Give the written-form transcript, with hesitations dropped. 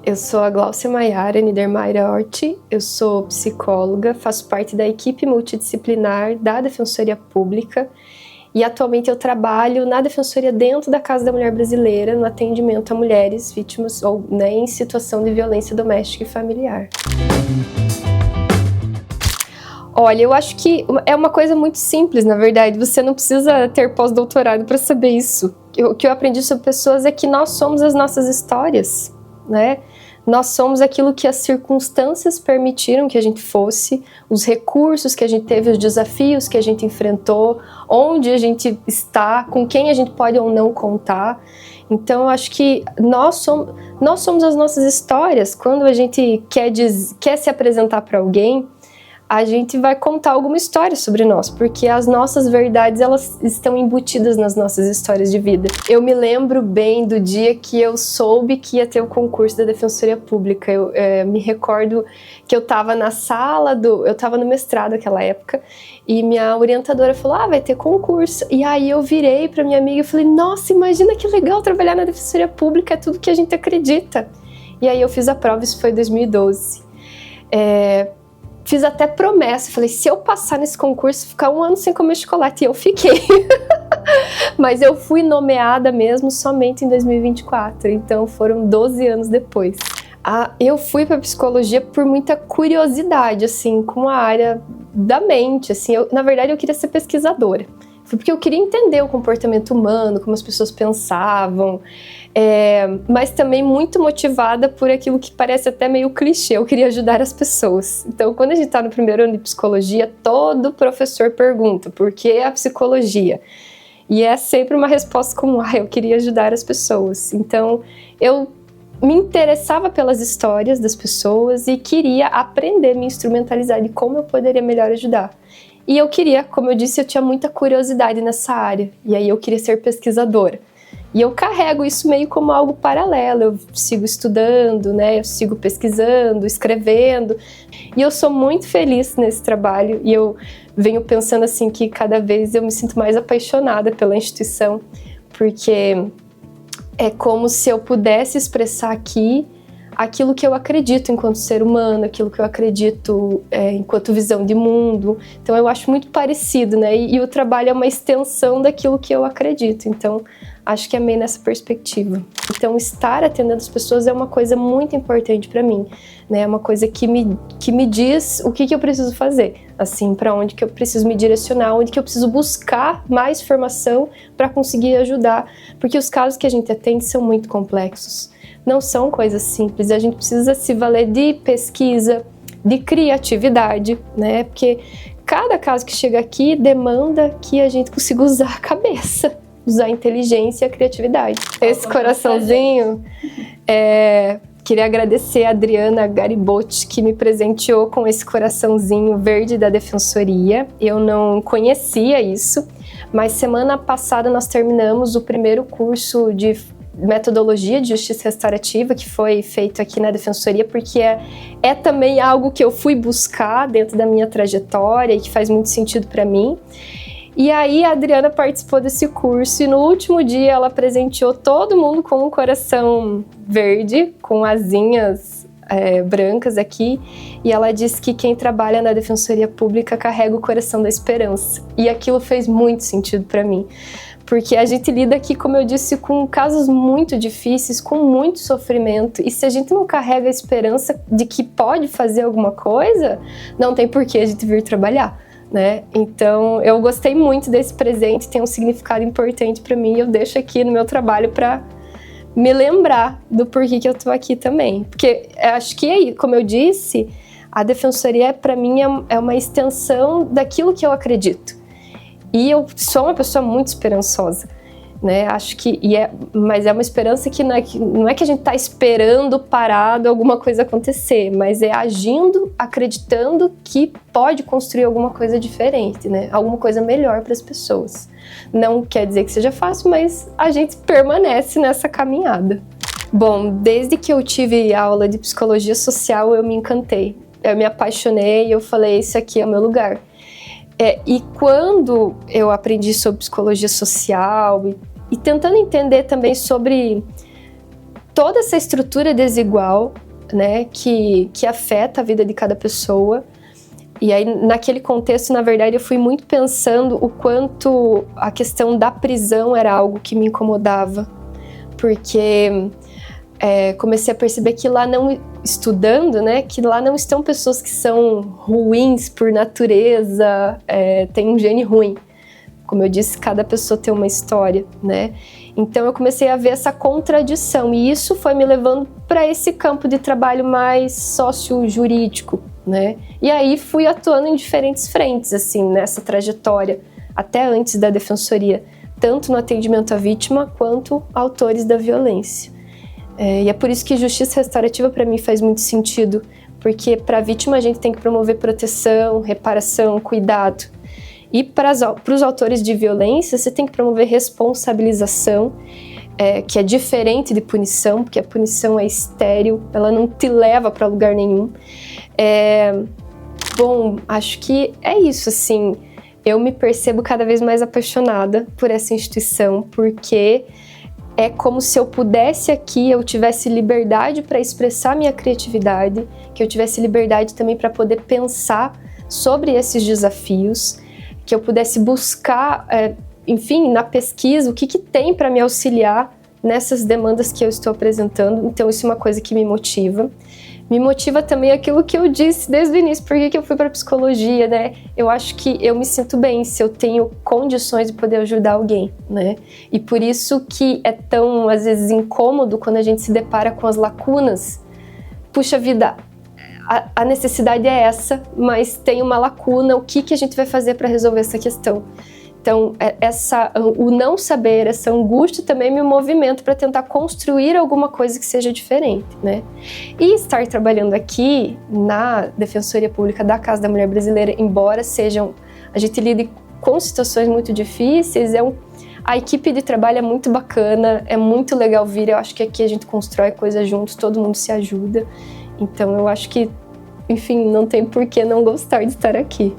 Eu sou a Glaucia Maiara Niedermayer Orti, eu sou psicóloga, faço parte da equipe multidisciplinar da Defensoria Pública e atualmente eu trabalho na Defensoria dentro da Casa da Mulher Brasileira no atendimento a mulheres vítimas ou em situação de violência doméstica e familiar. Olha, eu acho que é uma coisa muito simples, na verdade, você não precisa ter pós-doutorado para saber isso. O que eu aprendi sobre pessoas é que nós somos as nossas histórias, né? Nós somos aquilo que as circunstâncias permitiram que a gente fosse, os recursos que a gente teve, os desafios que a gente enfrentou, onde a gente está, com quem a gente pode ou não contar. Então, eu acho que nós somos as nossas histórias. Quando a gente quer se apresentar para alguém, a gente vai contar alguma história sobre nós, porque as nossas verdades, elas estão embutidas nas nossas histórias de vida. Eu me lembro bem do dia que eu soube que ia ter o concurso da Defensoria Pública. Eu me recordo que eu estava na sala eu estava no mestrado naquela época, e minha orientadora falou, vai ter concurso. E aí eu virei para minha amiga e falei, nossa, imagina que legal trabalhar na Defensoria Pública, é tudo que a gente acredita. E aí eu fiz a prova, isso foi em 2012. Fiz até promessa, falei, se eu passar nesse concurso, ficar 1 ano sem comer chocolate, e eu fiquei. Mas eu fui nomeada mesmo somente em 2024, então foram 12 anos depois. Eu fui para psicologia por muita curiosidade, assim, com a área da mente, assim, na verdade eu queria ser pesquisadora. Foi porque eu queria entender o comportamento humano, como as pessoas pensavam, mas também muito motivada por aquilo que parece até meio clichê, eu queria ajudar as pessoas. Então, quando a gente está no primeiro ano de psicologia, todo professor pergunta, por que a psicologia? E é sempre uma resposta como, eu queria ajudar as pessoas. Então, eu me interessava pelas histórias das pessoas e queria aprender, me instrumentalizar de como eu poderia melhor ajudar. E eu queria, como eu disse, eu tinha muita curiosidade nessa área, e aí eu queria ser pesquisadora. E eu carrego isso meio como algo paralelo, eu sigo estudando, né? Eu sigo pesquisando, escrevendo, e eu sou muito feliz nesse trabalho, e eu venho pensando assim que cada vez eu me sinto mais apaixonada pela instituição, porque é como se eu pudesse expressar aqui aquilo que eu acredito enquanto ser humano, aquilo que eu acredito enquanto visão de mundo. Então eu acho muito parecido, né? E o trabalho é uma extensão daquilo que eu acredito. Então acho que é meio nessa perspectiva. Então estar atendendo as pessoas é uma coisa muito importante para mim, né? É uma coisa que me diz o que eu preciso fazer, assim, para onde que eu preciso me direcionar, onde que eu preciso buscar mais informação para conseguir ajudar, porque os casos que a gente atende são muito complexos. Não são coisas simples, a gente precisa se valer de pesquisa, de criatividade, né? Porque cada caso que chega aqui demanda que a gente consiga usar a cabeça, usar a inteligência e a criatividade. Esse coraçãozinho, queria agradecer a Adriana Garibotti, que me presenteou com esse coraçãozinho verde da Defensoria. Eu não conhecia isso, mas semana passada nós terminamos o primeiro curso de metodologia de justiça restaurativa que foi feito aqui na Defensoria, porque é também algo que eu fui buscar dentro da minha trajetória e que faz muito sentido para mim. E aí a Adriana participou desse curso e no último dia ela presenteou todo mundo com um coração verde, com asinhas brancas aqui, e ela disse que quem trabalha na Defensoria Pública carrega o coração da esperança. E aquilo fez muito sentido para mim. Porque a gente lida aqui, como eu disse, com casos muito difíceis, com muito sofrimento. E se a gente não carrega a esperança de que pode fazer alguma coisa, não tem por que a gente vir trabalhar, né? Então, eu gostei muito desse presente, tem um significado importante para mim. E eu deixo aqui no meu trabalho para me lembrar do porquê que eu tô aqui também. Porque acho que, como eu disse, a Defensoria, para mim, é uma extensão daquilo que eu acredito. E eu sou uma pessoa muito esperançosa, né? Acho que, mas é uma esperança que não é que a gente está esperando parado alguma coisa acontecer, mas é agindo, acreditando que pode construir alguma coisa diferente, né? Alguma coisa melhor para as pessoas. Não quer dizer que seja fácil, mas a gente permanece nessa caminhada. Bom, desde que eu tive aula de psicologia social, eu me encantei. Eu me apaixonei e eu falei, isso aqui é o meu lugar. E quando eu aprendi sobre psicologia social e tentando entender também sobre toda essa estrutura desigual, né, que afeta a vida de cada pessoa. E aí, naquele contexto, na verdade, eu fui muito pensando o quanto a questão da prisão era algo que me incomodava, porque comecei a perceber que lá não, estudando, né, que lá não estão pessoas que são ruins por natureza, tem um gene ruim. Como eu disse, cada pessoa tem uma história, né? Então eu comecei a ver essa contradição e isso foi me levando para esse campo de trabalho mais sócio-jurídico, né? E aí fui atuando em diferentes frentes, assim, nessa trajetória, até antes da defensoria, tanto no atendimento à vítima quanto a autores da violência. E é por isso que justiça restaurativa para mim faz muito sentido, porque para a vítima a gente tem que promover proteção, reparação, cuidado. E para os autores de violência, você tem que promover responsabilização, que é diferente de punição, porque a punição é estéril, ela não te leva para lugar nenhum. Bom, acho que é isso, assim, eu me percebo cada vez mais apaixonada por essa instituição, porque é como se eu pudesse aqui, eu tivesse liberdade para expressar minha criatividade, que eu tivesse liberdade também para poder pensar sobre esses desafios, que eu pudesse buscar, enfim, na pesquisa, o que tem para me auxiliar nessas demandas que eu estou apresentando. Então isso é uma coisa que me motiva. Me motiva também aquilo que eu disse desde o início, por que eu fui para psicologia, né? Eu acho que eu me sinto bem se eu tenho condições de poder ajudar alguém, né? E por isso que é tão, às vezes, incômodo quando a gente se depara com as lacunas. Puxa vida, a necessidade é essa, mas tem uma lacuna, o que a gente vai fazer para resolver essa questão? Então, o não saber, essa angústia também me movimenta para tentar construir alguma coisa que seja diferente, né? E estar trabalhando aqui na Defensoria Pública da Casa da Mulher Brasileira, embora a gente lide com situações muito difíceis, a equipe de trabalho é muito bacana, é muito legal vir, eu acho que aqui a gente constrói coisas juntos, todo mundo se ajuda. Então eu acho que, enfim, não tem por que não gostar de estar aqui.